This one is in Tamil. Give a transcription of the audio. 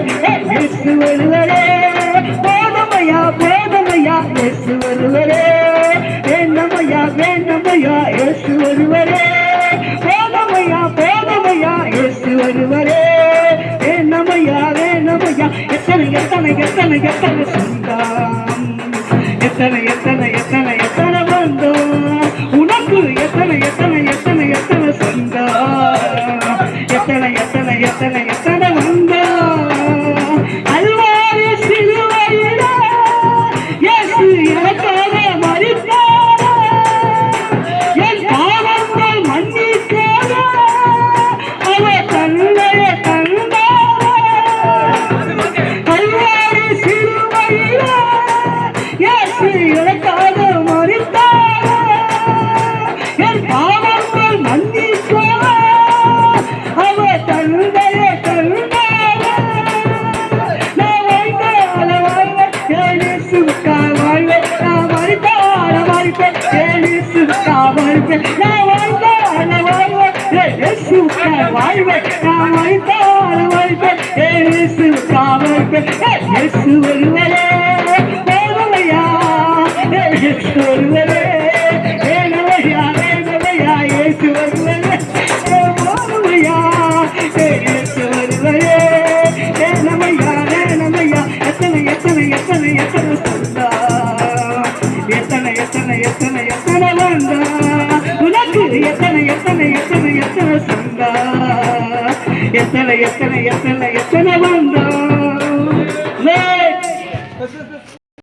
இயேசு ஒருவரே போதுமையா போதுமையா இயேசு ஒருவரே வேண்டமையா வேண்டமையா இயேசு ஒருவரே போதுமையா போதுமையா இயேசு ஒருவரே வேண்டமையா வேண்டமையா எத்தனை எத்தனை எத்தனை எத்தனை சொந்தம் எத்தனை எத்தனை எத்தனை எத்தனை பந்தம் உனக்கு எத்தனை எத்தனை எத்தனை எத்தனை சொந்தம் எத்தனை எத்தனை எத்தனை எத்தனை வந்தம் அல்வாரி சிலுவையில இயேசு எனக்காக மரித்தார் என் பாவங்கள் மன்னிக்காக அவர் தன்னையே தந்தார் அல்வாரி சிலுவையில இயேசு எனக்காக மரித்தார் என் பாவங்கள் மன்னிக்காக அவர் தன்னையே தந்தார் நான் வாழ்ந்தால வாழ்வேன் இயேசுவுக்காக வாழ்வேன் நான் மரித்தால மரிப்பேன் இயேசுவுக்காக மரிப்பேன் நான் வாழ்ந்தால வாழ்வேன் இயேசுவுக்காக வாழ்வேன் நான் மரித்தால மரிப்பேன் இயேசுவுக்காக மரிப்பேன் இயேசு ஒருவரே வேதமையா இயேசு ஒருவரே வேதமையா வேதமையா இயேசு ஒருவரே வேதமையா இயேசு ஒருவரே வேதமையா வேதமையா எத்தனை எத்தனை எத்தனை எத்தனை சொந்தா எத்தனை எத்தனை எத்தனை எத்தனை வந்தா உனக்கு எத்தனை எத்தனை எத்தனை எத்தனை சொந்தா எத்தனை எத்தனை எத்தனை எத்தனை வந்தா